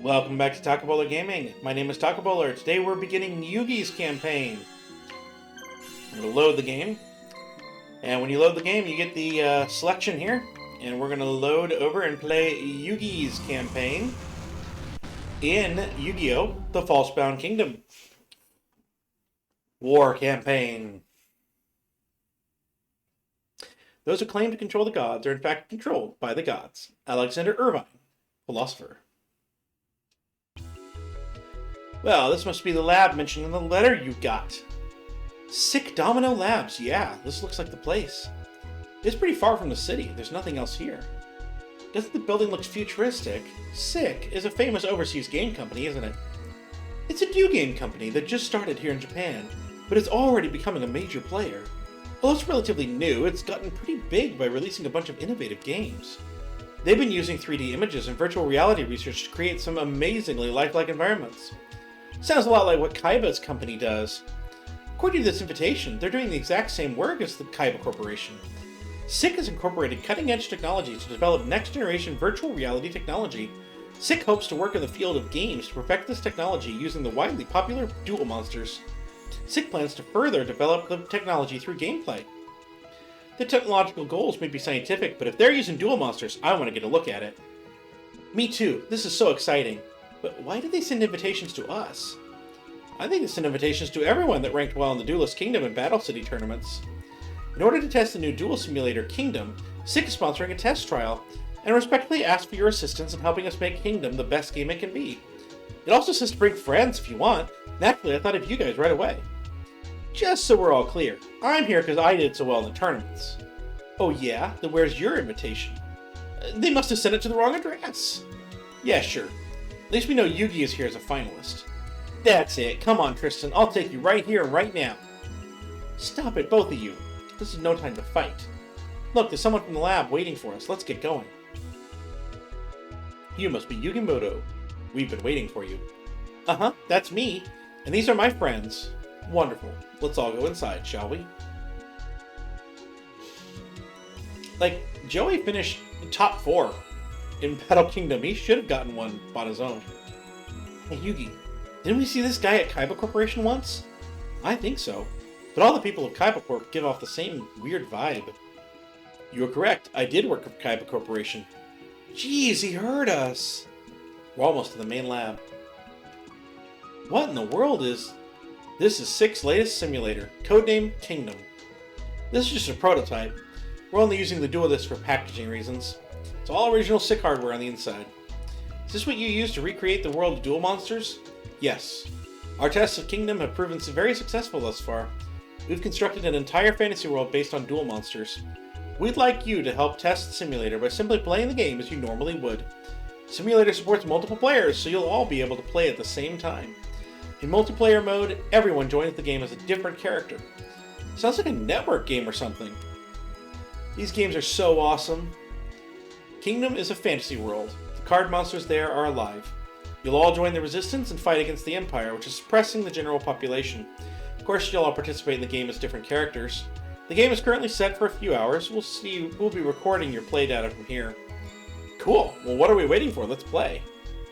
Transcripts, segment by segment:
Welcome back to Taco Bowler Gaming. My name is Taco Bowler. Today we're beginning Yugi's campaign. I'm going to load the game. And when you load the game, you get the selection here. And we're going to load over and play Yugi's campaign in Yu-Gi-Oh! The Falsebound Kingdom. War campaign. Those who claim to control the gods are in fact controlled by the gods. Alexander Irvine, philosopher. Well, this must be the lab mentioned in the letter you got. Sick Domino Labs, yeah, this looks like the place. It's pretty far from the city, there's nothing else here. Doesn't the building look futuristic? Sick is a famous overseas game company, isn't it? It's a new game company that just started here in Japan, but it's already becoming a major player. Although it's relatively new, it's gotten pretty big by releasing a bunch of innovative games. They've been using 3D images and virtual reality research to create some amazingly lifelike environments. Sounds a lot like what Kaiba's company does. According to this invitation, they're doing the exact same work as the Kaiba Corporation. SICK has incorporated cutting-edge technology to develop next-generation virtual reality technology. SICK hopes to work in the field of games to perfect this technology using the widely popular Duel Monsters. SICK plans to further develop the technology through gameplay. The technological goals may be scientific, but if they're using Duel Monsters, I want to get a look at it. Me too, this is so exciting. But why did they send invitations to us? I think they sent invitations to everyone that ranked well in the Duelist Kingdom and Battle City tournaments. In order to test the new duel simulator Kingdom, SICK is sponsoring a test trial, and respectfully ask for your assistance in helping us make Kingdom the best game it can be. It also says to bring friends if you want. Naturally, I thought of you guys right away. Just so we're all clear, I'm here because I did so well in the tournaments. Oh yeah? Then where's your invitation? They must have sent it to the wrong address. Yeah, sure. At least we know Yugi is here as a finalist. That's it. Come on, Tristan. I'll take you right here and right now. Stop it, both of you. This is no time to fight. Look, there's someone from the lab waiting for us. Let's get going. You must be Yugimoto. We've been waiting for you. Uh-huh, that's me. And these are my friends. Wonderful. Let's all go inside, shall we? Like, Joey finished top 4. In Battle Kingdom, he should have gotten one on his own. Hey Yugi, didn't we see this guy at Kaiba Corporation once? I think so. But all the people of Kaiba Corp give off the same weird vibe. You are correct, I did work for Kaiba Corporation. Jeez, he heard us! We're almost to the main lab. What in the world is... This is SICK's latest simulator, codename Kingdom. This is just a prototype. We're only using the Duelist for packaging reasons. It's all original SICK hardware on the inside. Is this what you use to recreate the world of Duel Monsters? Yes. Our tests of Kingdom have proven very successful thus far. We've constructed an entire fantasy world based on Duel Monsters. We'd like you to help test the simulator by simply playing the game as you normally would. Simulator supports multiple players, so you'll all be able to play at the same time. In multiplayer mode, everyone joins the game as a different character. Sounds like a network game or something. These games are so awesome. Kingdom is a fantasy world. The card monsters there are alive. You'll all join the resistance and fight against the Empire, which is suppressing the general population. Of course, you'll all participate in the game as different characters. The game is currently set for a few hours. We'll be recording your play data from here. Cool. Well, what are we waiting for? Let's play.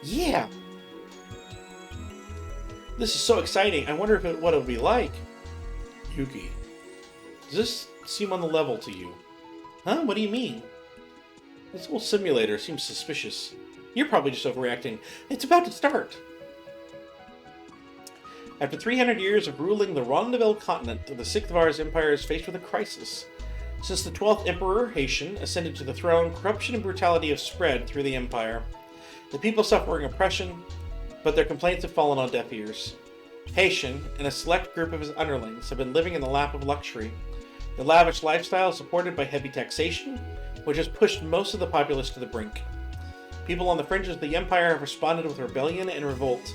Yeah! This is so exciting. I wonder what it'll be like. Yugi. Does this seem on the level to you? Huh? What do you mean? This whole simulator seems suspicious. You're probably just overreacting. It's about to start! After 300 years of ruling the Rondeville continent, the Sikthvar's empire is faced with a crisis. Since the 12th Emperor, Haitian, ascended to the throne, corruption and brutality have spread through the empire. The people suffering oppression, but their complaints have fallen on deaf ears. Haitian, and a select group of his underlings, have been living in the lap of luxury. The lavish lifestyle is supported by heavy taxation, which has pushed most of the populace to the brink. People on the fringes of the empire have responded with rebellion and revolt.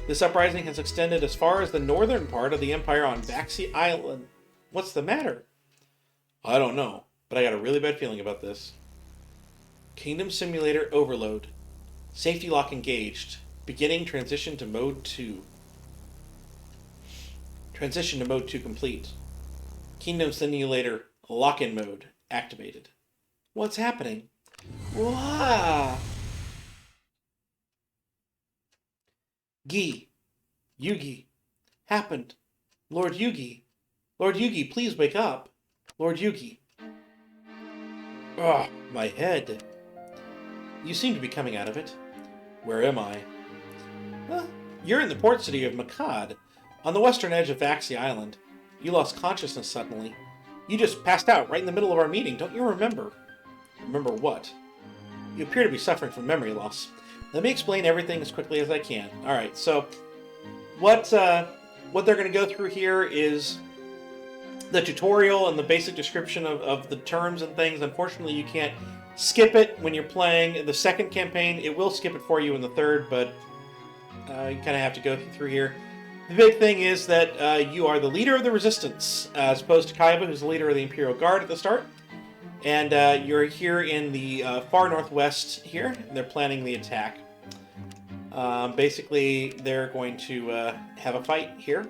This uprising has extended as far as the northern part of the empire on Baxi Island. What's the matter? I don't know, but I got a really bad feeling about this. Kingdom Simulator Overload. Safety lock engaged. Beginning transition to Mode 2. Transition to Mode 2 complete. Kingdom Simulator Lock-in Mode activated. What's happening? Wow! Gi. Yugi. Happened. Lord Yugi. Lord Yugi, please wake up. Lord Yugi. Ugh, my head. You seem to be coming out of it. Where am I? You're in the port city of Makad, on the western edge of Vaxi Island. You lost consciousness suddenly. You just passed out right in the middle of our meeting, don't you remember? Remember what? You appear to be suffering from memory loss. Let me explain everything as quickly as I can. Alright, so what they're going to go through here is the tutorial and the basic description of the terms and things. Unfortunately, you can't skip it when you're playing the second campaign. It will skip it for you in the third, but you kind of have to go through here. The big thing is that you are the leader of the Resistance, as opposed to Kaiba, who's the leader of the Imperial Guard at the start. And you're here in the far northwest here. And they're planning the attack. Basically, they're going to have a fight here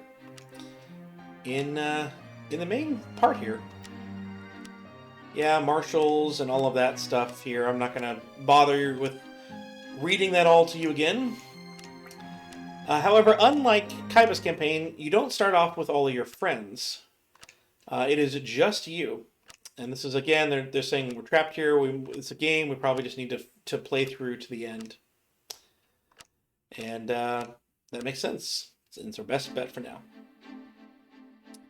in the main part here. Yeah, marshals and all of that stuff here. I'm not going to bother you with reading that all to you again. However, unlike Kaiba's campaign, you don't start off with all of your friends. It is just you. And this is, again, they're saying we're trapped here. It's a game. We probably just need to play through to the end. And that makes sense. It's our best bet for now.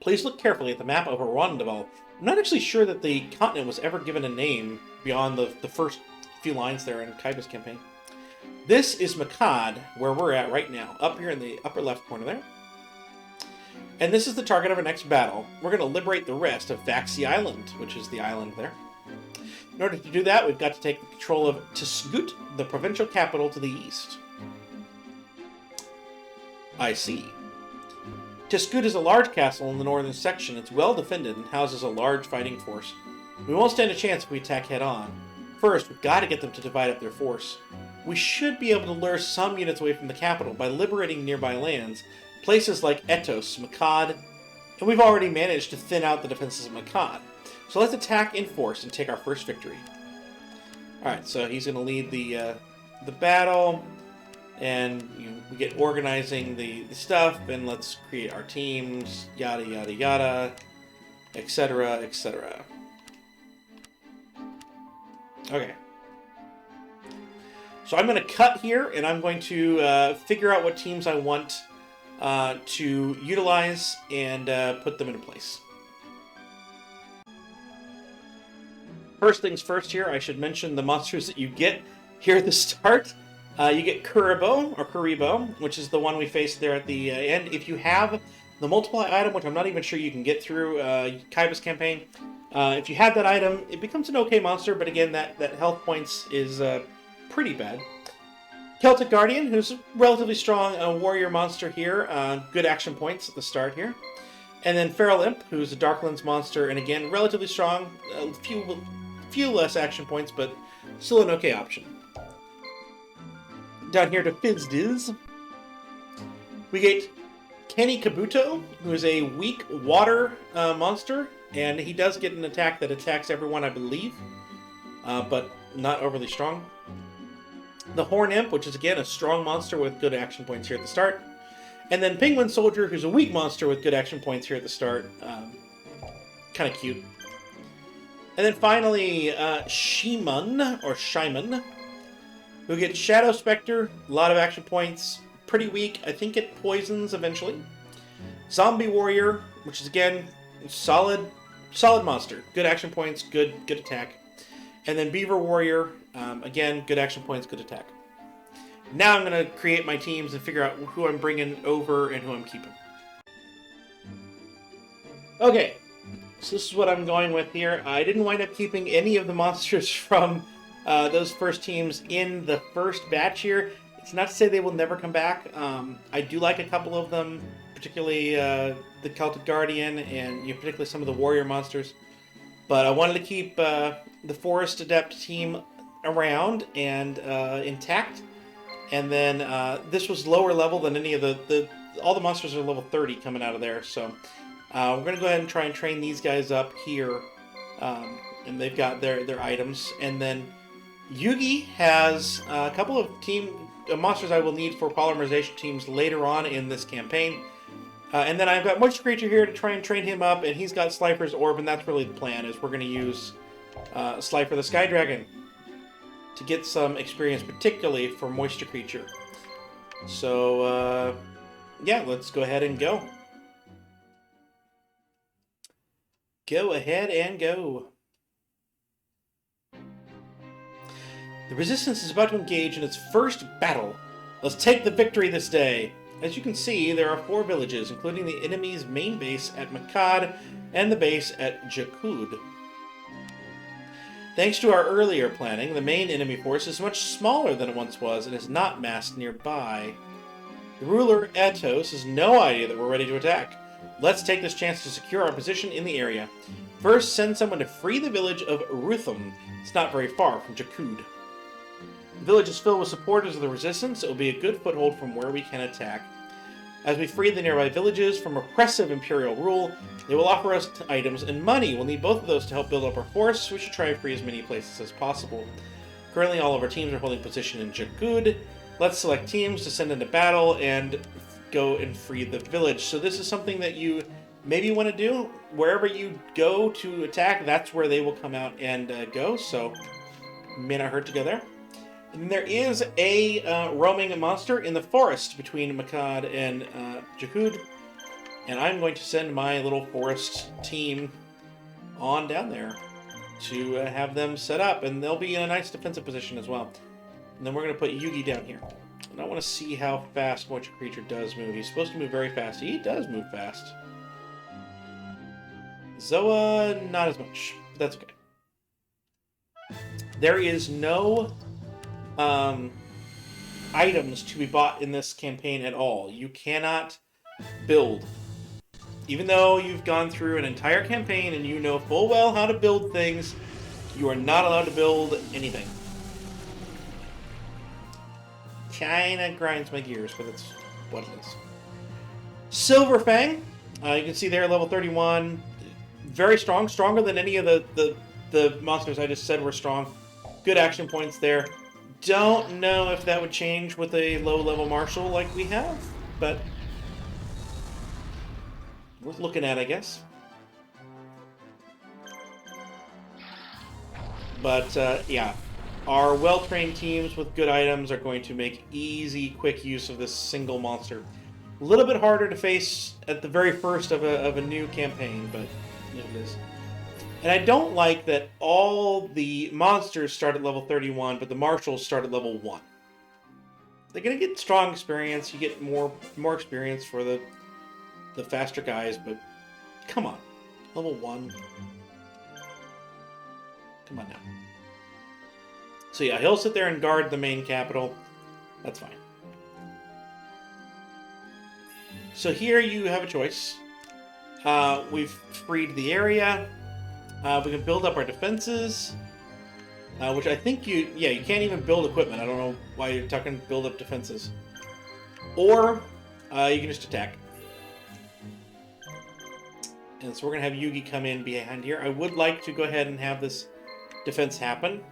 Please look carefully at the map of Rwandaval. I'm not actually sure that the continent was ever given a name beyond the first few lines there in Kaiba's campaign. This is Makad, where we're at right now, up here in the upper left corner there. And this is the target of our next battle. We're going to liberate the rest of Vaxi Island, which is the island there. In order to do that, we've got to take control of Tskut, the provincial capital to the east. I see. Tskut is a large castle in the northern section. It's well defended and houses a large fighting force. We won't stand a chance if we attack head-on. First, we've got to get them to divide up their force. We should be able to lure some units away from the capital by liberating nearby lands, places like Etos, Makad, and we've already managed to thin out the defenses of Makad. So let's attack in force and take our first victory. Alright, so he's going to lead the battle, and we get organizing the stuff, and let's create our teams, yada yada yada, etc, etc. Okay. So I'm going to cut here, and I'm going to figure out what teams I want to utilize and put them into place. First things first here, I should mention the monsters that you get here at the start. You get Kuribo, which is the one we faced there at the end. If you have the multiply item, which I'm not even sure you can get through Kaiba's campaign, if you have that item, it becomes an okay monster, but again, that health points is pretty bad. Celtic Guardian, who's a relatively strong warrior monster here. Good action points at the start here. And then Feral Imp, who's a Darklands monster, and again, relatively strong. A few less action points, but still an okay option. Down here to Fizdiz, we get Kenny Kabuto, who is a weak water monster, and he does get an attack that attacks everyone, I believe, but not overly strong. The Horn Imp, which is again a strong monster with good action points here at the start. And then Penguin Soldier, who's a weak monster with good action points here at the start. Kind of cute. And then finally, Shimon, who gets Shadow Spectre, a lot of action points, pretty weak. I think it poisons eventually. Zombie Warrior, which is again solid monster, good action points, good attack. And then Beaver Warrior, again, good action points, good attack. Now I'm going to create my teams and figure out who I'm bringing over and who I'm keeping. Okay, so this is what I'm going with here. I didn't wind up keeping any of the monsters from those first teams in the first batch here. It's not to say they will never come back. I do like a couple of them, particularly the Celtic Guardian and particularly some of the warrior monsters. But I wanted to keep the Forest Adept team around and intact. And then this was lower level than any of all the monsters are level 30 coming out of there. So we're going to go ahead and try and train these guys up here. And they've got their items. And then Yugi has a couple of monsters I will need for polymerization teams later on in this campaign. And then I've got Moisture Creature here to try and train him up, and he's got Slifer's Orb, and that's really the plan, is we're going to use Slifer the Sky Dragon to get some experience, particularly for Moisture Creature. So, yeah, let's go ahead and go. Go ahead and go. The Resistance is about to engage in its first battle. Let's take the victory this day. As you can see, there are 4 villages, including the enemy's main base at Makad and the base at Jakud. Thanks to our earlier planning, the main enemy force is much smaller than it once was and is not massed nearby. The ruler, Atos, has no idea that we're ready to attack. Let's take this chance to secure our position in the area. First, send someone to free the village of Ruthum. It's not very far from Jakud. The village is filled with supporters of the Resistance. It will be a good foothold from where we can attack. As we free the nearby villages from oppressive Imperial rule, they will offer us items and money. We'll need both of those to help build up our force. We should try and free as many places as possible. Currently, all of our teams are holding position in Jakud. Let's select teams to send into battle and go and free the village. So this is something that you maybe want to do. Wherever you go to attack, that's where they will come out and go. So may not hurt to go there. And there is a roaming monster in the forest between Makad and Jakud. And I'm going to send my little forest team on down there to have them set up. And they'll be in a nice defensive position as well. And then we're going to put Yugi down here. And I want to see how fast Moisture Creature does move. He's supposed to move very fast. He does move fast. Zoa, not as much. But that's okay. There is no items to be bought in this campaign at all. You cannot build. Even though you've gone through an entire campaign and you know full well how to build things, you are not allowed to build anything. Kinda grinds my gears, but that's what it is. Silverfang, you can see there, level 31. Very strong, stronger than any of the monsters I just said were strong. Good action points there. Don't know if that would change with a low-level marshal like we have, but worth looking at, I guess. But, yeah. Our well-trained teams with good items are going to make easy, quick use of this single monster. A little bit harder to face at the very first of a new campaign, but it is. And I don't like that all the monsters start at level 31, but the marshals start at level 1. They're going to get strong experience. You get more experience for the faster guys, but come on. Level 1. Come on now. So yeah, he'll sit there and guard the main capital. That's fine. So here you have a choice. We've freed the area. We can build up our defenses. Which I think you can't even build equipment. I don't know why you're talking build up defenses. Or you can just attack. And so we're going to have Yugi come in behind here. I would like to go ahead and have this defense happen.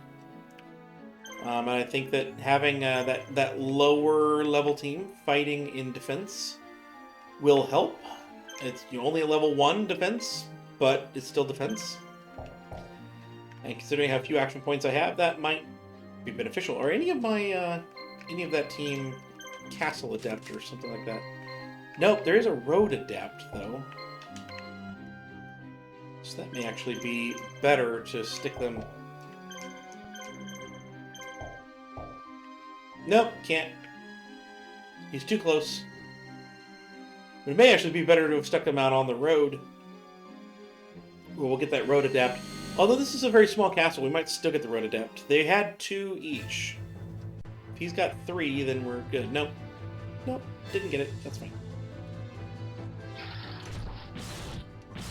And I think that having that lower level team fighting in defense will help. It's only a level 1 defense, but it's still defense. And considering how few action points I have, that might be beneficial. Or any of that team castle adept or something like that. Nope, there is a road adept though. So that may actually be better to stick them. Nope, can't. He's too close. It may actually be better to have stuck them out on the road. We'll get that road adept. Although this is a very small castle, we might still get the road adept. They had 2 each. If he's got 3, then we're good. Nope. Nope, didn't get it. That's fine.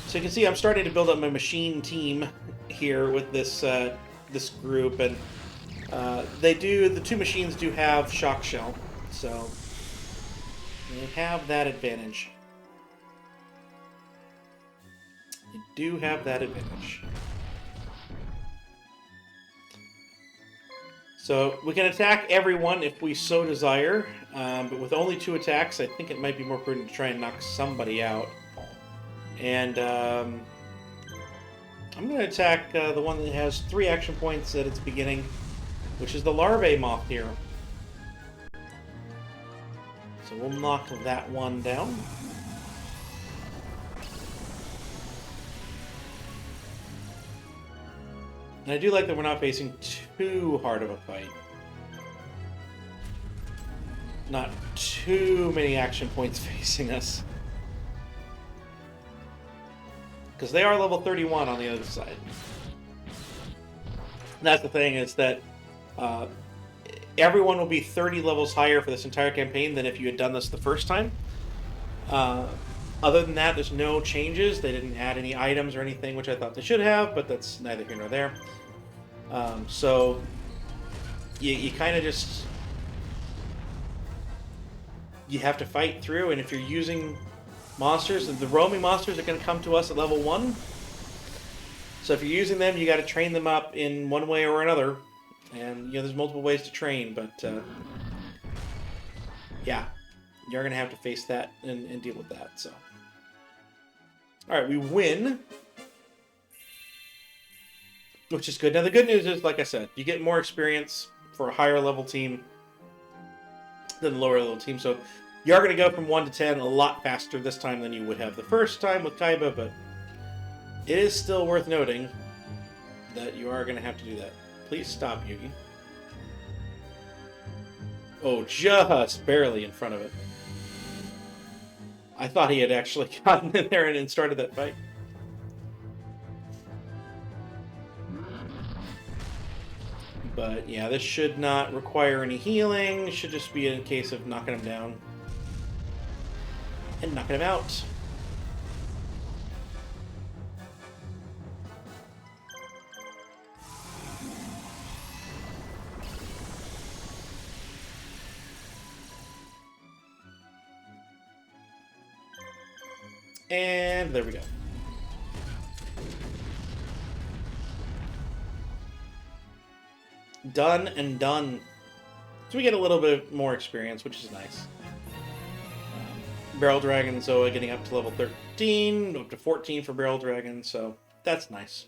So you can see I'm starting to build up my machine team here with this this group, and the 2 machines do have shock shell, so they have that advantage. They do have that advantage. So we can attack everyone if we so desire, but with only 2 attacks, I think it might be more prudent to try and knock somebody out. And I'm going to attack the one that has 3 action points at its beginning, which is the larvae moth here. So we'll knock that one down. And I do like that we're not facing too hard of a fight. Not too many action points facing us. Because they are level 31 on the other side. And that's the thing, is that everyone will be 30 levels higher for this entire campaign than if you had done this the first time. Other than that, there's no changes. They didn't add any items or anything, which I thought they should have, but that's neither here nor there. So you kind of just... You have to fight through, and if you're using monsters, the roaming monsters are going to come to us at level 1. So if you're using them, you got to train them up in one way or another. And, you know, there's multiple ways to train, but, yeah. You're going to have to face that and deal with that, so. Alright, we win. Which is good. Now, the good news is, like I said, you get more experience for a higher level team than the lower level team, so you are going to go from 1 to 10 a lot faster this time than you would have the first time with Kaiba, but it is still worth noting that you are going to have to do that. Please stop, Yugi. Oh, just barely in front of it. I thought he had actually gotten in there and started that fight. But yeah, this should not require any healing. It should just be a case of knocking him down and knocking him out. And there we go. Done and done. So we get a little bit more experience, which is nice. Barrel Dragon Zoa getting up to level 13, up to 14 for Barrel Dragon, so that's nice.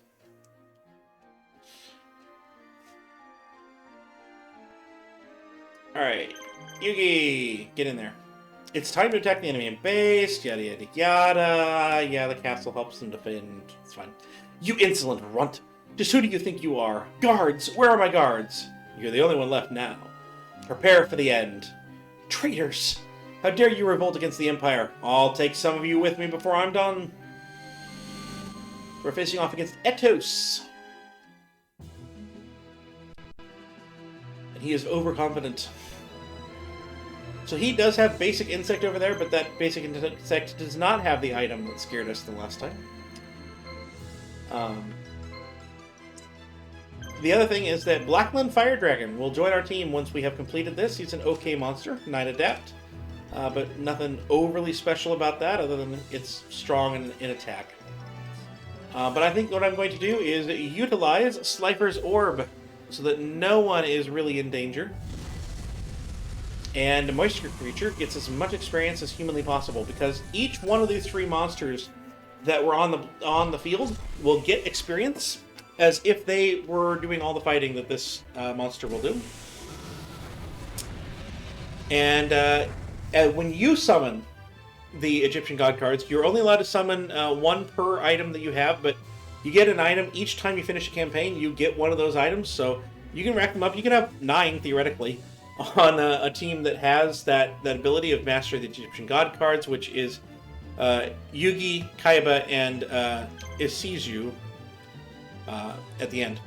Alright, Yugi, get in there. It's time to attack the enemy base, yada yada yada. Yeah, the castle helps them defend. It's fine. You insolent runt! Just who do you think you are? Guards! Where are my guards? You're the only one left now. Prepare for the end. Traitors! How dare you revolt against the Empire? I'll take some of you with me before I'm done. We're facing off against Etos. And he is overconfident. So he does have basic insect over there, but that basic insect does not have the item that scared us the last time. The other thing is that Blackland Fire Dragon will join our team once we have completed this. He's an okay monster, 9 adapt, but nothing overly special about that other than it's strong in attack. But I think what I'm going to do is utilize Slifer's Orb so that no one is really in danger. And the Moisture Creature gets as much experience as humanly possible, because each one of these 3 monsters that were on the field will get experience as if they were doing all the fighting that this monster will do. And when you summon the Egyptian God cards, you're only allowed to summon 1 per item that you have, but you get an item each time you finish a campaign. You get one of those items, so you can rack them up. You can have 9, theoretically, on a team that has that ability of Master of the Egyptian God cards, which is Yugi, Kaiba, and Isuzu at the end.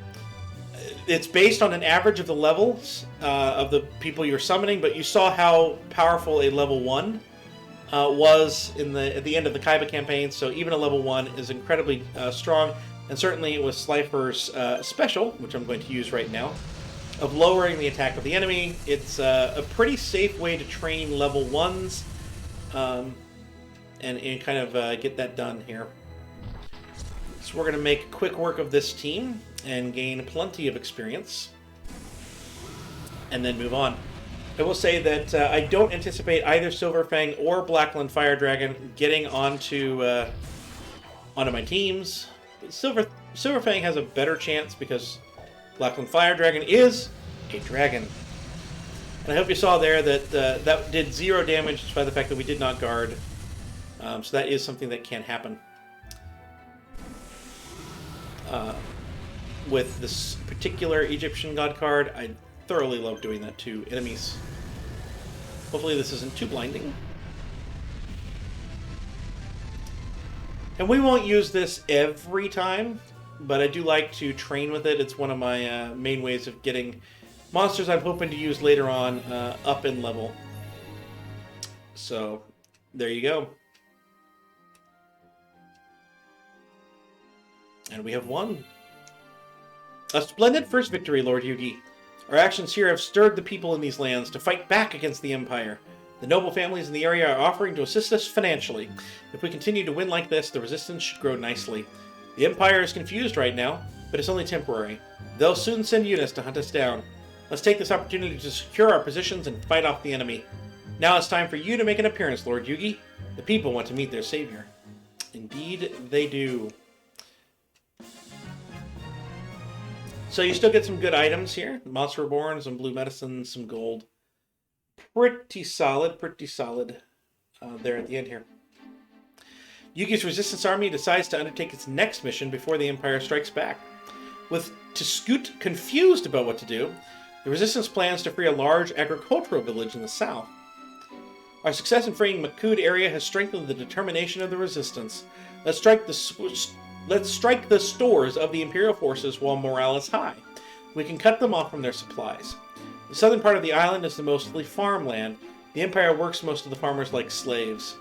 It's based on an average of the levels of the people you're summoning, but you saw how powerful a level 1 was at the end of the Kaiba campaign, so even a level 1 is incredibly strong, and certainly with Slifer's special, which I'm going to use right now, of lowering the attack of the enemy. It's a pretty safe way to train level 1s and kind of get that done here. So we're going to make quick work of this team and gain plenty of experience. and then move on. I will say that I don't anticipate either Silverfang or Blackland Fire Dragon getting onto my teams. Silverfang has a better chance because Blackland Fire Dragon is a dragon. And I hope you saw there that that did 0 damage despite the fact that we did not guard. So that is something that can happen. With this particular Egyptian God card, I thoroughly love doing that to enemies. Hopefully this isn't too blinding. And we won't use this every time, but I do like to train with it. It's one of my main ways of getting monsters I'm hoping to use later on up in level. So, there you go. And we have won. A splendid first victory, Lord Yugi. Our actions here have stirred the people in these lands to fight back against the Empire. The noble families in the area are offering to assist us financially. If we continue to win like this, the resistance should grow nicely. The Empire is confused right now, but it's only temporary. They'll soon send units to hunt us down. Let's take this opportunity to secure our positions and fight off the enemy. Now it's time for you to make an appearance, Lord Yugi. The people want to meet their savior. Indeed, they do. So you still get some good items here. Monster Reborn, some blue medicine, some gold. Pretty solid there at the end here. Yugi's resistance army decides to undertake its next mission before the Empire strikes back. With Tskut confused about what to do, the resistance plans to free a large agricultural village in the south. Our success in freeing Makud area has strengthened the determination of the resistance. Let's strike the stores of the Imperial forces while morale is high. We can cut them off from their supplies. The southern part of the island is mostly farmland. The Empire works most of the farmers like slaves.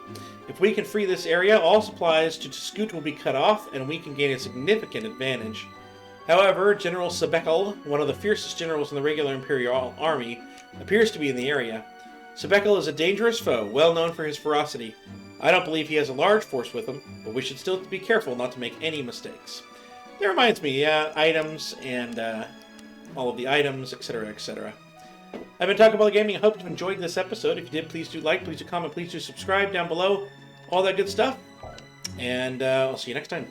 If we can free this area, all supplies to Tskut will be cut off, and we can gain a significant advantage. However, General Sebekel, one of the fiercest generals in the regular Imperial army, appears to be in the area. Sebekel is a dangerous foe, well known for his ferocity. I don't believe he has a large force with him, but we should still be careful not to make any mistakes. That reminds me, yeah, items and all of the items, etc., etc. I've been talking about gaming. I hope you've enjoyed this episode. If you did, please do like, please do comment, please do subscribe down below. All that good stuff. And I'll see you next time.